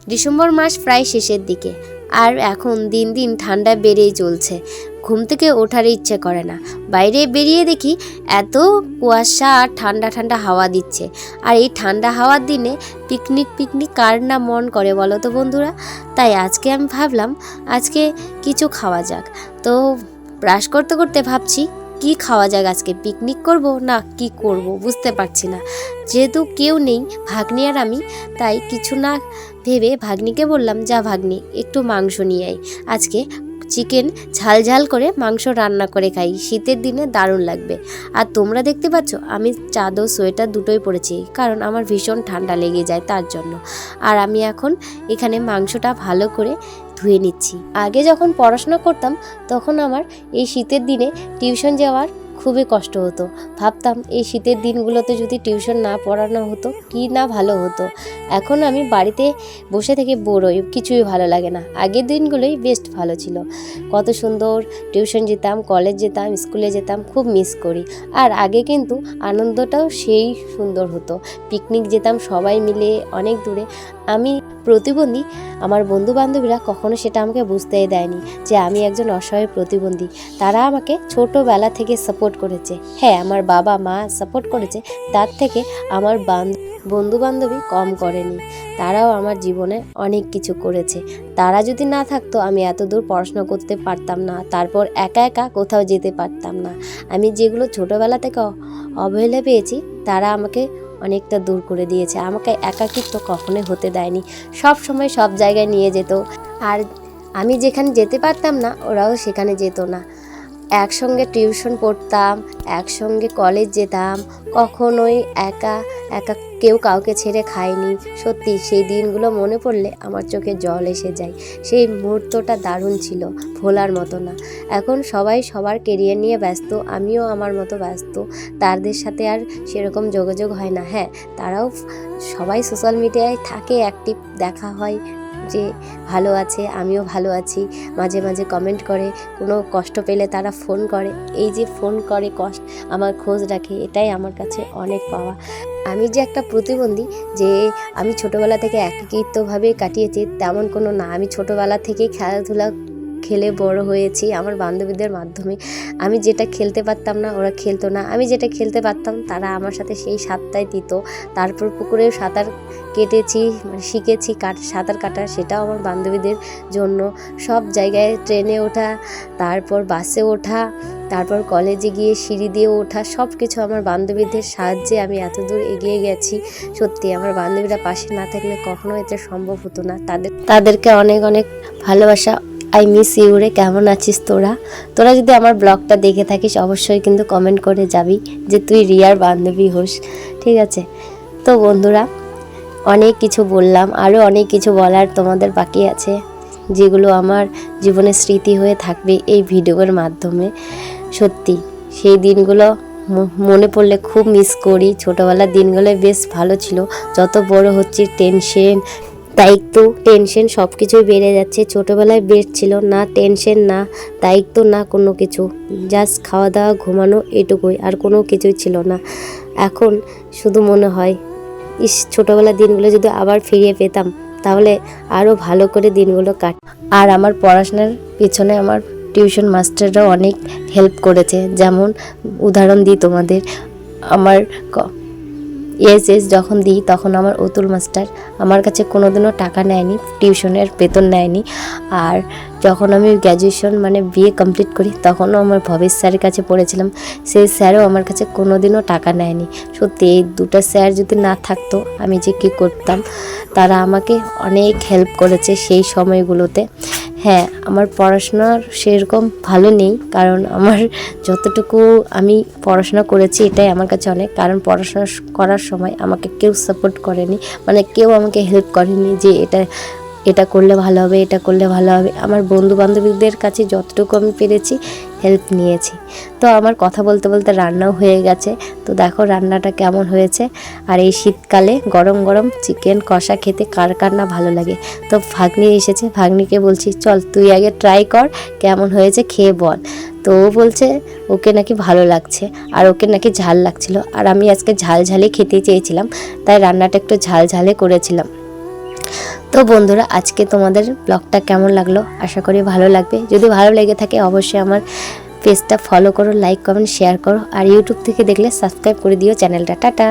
December মাস প্রায় শেষের দিকে, আর এখন দিন দিন ঠান্ডা বেড়েই চলছে। ঘুম থেকে ওঠার ইচ্ছে করে না। বাইরে বেরিয়ে দেখি এত কুয়াশা আর ঠান্ডা ঠান্ডা হাওয়া দিচ্ছে। আর এই ঠান্ডা হাওয়ার দিনে পিকনিক পিকনিক কার না মন করে বলো তো বন্ধুরা। তাই আজকে আমি ভাবলাম আজকে কিছু খাওয়া যাক। তো ব্রাশ করতে করতে ভাবছি কি খাওয়া যাক, আজকে পিকনিক করব না কি করব বুঝতে পারছি না। যেহেতু কেউ নেই, ভাগ্নি আর আমি, তাই কিছু না ভেবে ভাগ্নিকে বললাম, যা ভাগ্নি একটু মাংস নিয়ে আয়, আজকে চিকেন ঝাল ঝাল করে মাংস রান্না করে খাই, শীতের দিনে দারুণ লাগবে। আর তোমরা দেখতে পাচ্ছ আমি চাদর সোয়েটার দুটোই পরেছি, কারণ আমার ভীষণ ঠান্ডা লেগে যায় তার জন্য। আর আমি এখন এখানে মাংসটা ভালো করে ধুয়ে নিচ্ছি। আগে যখন পড়াশোনা করতাম তখন আমার এই শীতের দিনে টিউশন যাওয়ার খুবই কষ্ট হতো। ভাবতাম এই শীতের দিনগুলোতে যদি টিউশন না পড়ানো হতো কি না ভালো হতো। এখন আমি বাড়িতে বসে থেকে বোর হই, কিছুই ভালো লাগে না। আগের দিনগুলোই বেস্ট ভালো ছিল। কত সুন্দর টিউশন যেতাম, কলেজ যেতাম, স্কুলে যেতাম, খুব মিস করি। আর আগে কিন্তু আনন্দটাও সেই সুন্দর হতো। পিকনিক যেতাম সবাই মিলে অনেক দূরে। আমি প্রতিবন্ধী, আমার বন্ধু বান্ধবীরা কখনো সেটা আমাকে বুঝতেই দেয়নি যে আমি একজন অসহায় প্রতিবন্ধী। তারা আমাকে ছোটোবেলা থেকে সাপোর্ট করেছে। হ্যাঁ, আমার বাবা মা সাপোর্ট করেছে, তার থেকে আমার বন্ধু বান্ধবী কম করেনি। তারাও আমার জীবনে অনেক কিছু করেছে। তারা যদি না থাকতো আমি এত দূর পড়াশোনা করতে পারতাম না, তারপর একা একা কোথাও যেতে পারতাম না। আমি যেগুলো ছোটোবেলা থেকে অবহেলা পেয়েছি তারা আমাকে অনেকটা দূর করে দিয়েছে। আমাকে একাকিত্ব কখনোই হতে দেয়নি, সব সময় সব জায়গায় নিয়ে যেত। আর আমি যেখানে যেতে পারতাম না ওরাও সেখানে যেত না। একসঙ্গে টিউশন পড়তাম, একসঙ্গে কলেজ যেতাম, কখনোই একা একা কেউ কাউকে ছেড়ে খায়নি। সত্যি সেই দিনগুলো মনে পড়লে আমার চোখে জল এসে যায়। সেই মুহূর্তটা দারুণ ছিল, ভোলার মতো না। এখন সবাই সবার কেরিয়ার নিয়ে ব্যস্ত, আমিও আমার মতো ব্যস্ত। তাদের সাথে আর সেরকম যোগাযোগ হয় না। হ্যাঁ, তারাও সবাই সোশ্যাল মিডিয়ায় থাকে, অ্যাক্টিভ, দেখা হয় যে ভালো আছে, আমিও ভালো আছি। মাঝে মাঝে কমেন্ট করে, কোনো কষ্ট পেলে তারা ফোন করে। এই যে ফোন করে আমার খোঁজ রাখে, এটাই আমার কাছে অনেক পাওয়া। আমি যে একটা প্রতিবন্ধী, যে আমি ছোটোবেলা থেকে একাকিত্বভাবে কাটিয়েছি তেমন কোনো না। আমি ছোটোবেলা থেকেই খেলাধুলা খেলে বড় হয়েছি আমার বান্ধবীদের মাধ্যমে। আমি যেটা খেলতে পারতাম না ওরা খেলতো না, আমি যেটা খেলতে পারতাম তারা আমার সাথে সেই সাঁতারটাই দিত। তারপর পুকুরেও সাঁতার কেটেছি, শিখেছি সাঁতার কাটা, সেটাও আমার বান্ধবীদের জন্য। সব জায়গায় ট্রেনে ওঠা, তারপর বাসে ওঠা, তারপর কলেজে গিয়ে সিঁড়ি দিয়ে ওঠা, সব কিছু আমার বান্ধবীদের সাহায্যে আমি এত দূর এগিয়ে গেছি। সত্যি আমার বান্ধবীরা পাশে না থাকলে কখনো এটা সম্ভব হতো না। তাদেরকে অনেক অনেক ভালোবাসা। আই মিস ইউ রে। কেমন আছিস তোরা যদি আমার ব্লগটা দেখে থাকিস অবশ্যই কিন্তু কমেন্ট করে যাবি যে তুই রিয়ার বান্ধবী হোস, ঠিক আছে? তো বন্ধুরা, অনেক কিছু বললাম, আরও অনেক কিছু বলার তোমাদের বাকি আছে, যেগুলো আমার জীবনের স্মৃতি হয়ে থাকবে এই ভিডিওর মাধ্যমে। সত্যি সেই দিনগুলো মনে পড়লে খুব মিস করি। ছোটোবেলার দিনগুলো বেশ ভালো ছিল। যত বড় হচ্ছে টেনশন, দায়িত্ব, টেনশন সব কিছুই বেড়ে যাচ্ছে। ছোটোবেলায় বেশ ছিল না টেনশন, না দায়িত্ব, না কোনো কিছু, জাস্ট খাওয়া দাওয়া ঘুমানো, এটুকুই, আর কোনো কিছুই ছিল না। এখন শুধু মনে হয় ছোটোবেলার দিনগুলো যদি আবার ফিরিয়ে পেতাম তাহলে আরও ভালো করে দিনগুলো আর আমার পড়াশোনার পিছনে আমার টিউশন মাস্টাররাও অনেক হেল্প করেছে। যেমন উদাহরণ দিই তোমাদের, আমার এস যখন দিই তখন আমার অতুল মাস্টার আমার কাছে কোনোদিনও টাকা নেয়নি, টিউশনের বেতন নেয়নি। আর যখন আমি গ্র্যাজুয়েশন বিএ কমপ্লিট করি তখনও আমার ভবেশ স্যারের কাছে পড়েছিলাম, সেই স্যারও আমার কাছে কোনোদিনও টাকা নেয়নি। সত্যি এই দুটো স্যার যদি না থাকতো আমি যে কী করতাম। তারা আমাকে অনেক হেল্প করেছে সেই সময়গুলোতে। হ্যাঁ, আমার পড়াশোনার সেরকম ভালো নেই, কারণ আমার যতটুকু আমি পড়াশোনা করেছি এটাই আমার কাছে অনেক। কারণ পড়াশোনা করার সময় আমাকে কেউ সাপোর্ট করেনি, কেউ আমাকে হেল্প করেনি যে এটা করলে ভালো হবে, এটা করলে ভালো হবে। আমার বন্ধু বান্ধবীদের কাছে যতটুকু আমি পেরেছি হেল্প নিয়েছি। তো আমার কথা বলতে বলতে রান্নাও হয়ে গেছে। তো দেখো রান্নাটা কেমন হয়েছে। আর এই শীতকালে গরম গরম চিকেন কষা খেতে কার কার না ভালো লাগে। তো ভাগ্নি এসেছে, ভাগ্নিকে বলছি চল তুই আগে ট্রাই কর কেমন হয়েছে, খেয়ে বল। তো ও বলছে ওকে নাকি ভালো লাগছে, আর ওকে নাকি ঝাল লাগছিল। আর আমি আজকে ঝাল ঝালে খেতে চেয়েছিলাম, তাই রান্নাটা একটু ঝাল ঝালে করেছিলাম। তো বন্ধুরা, আজকে তোমাদের ব্লগটা কেমন লাগলো আশা করি ভালো লাগবে। যদি ভালো লেগে থাকে অবশ্যই আমার পেজটা ফলো করো, লাইক কমেন্ট শেয়ার করো, আর ইউটিউব থেকে দেখলে সাবস্ক্রাইব করে দিও চ্যানেলটা। টাটা।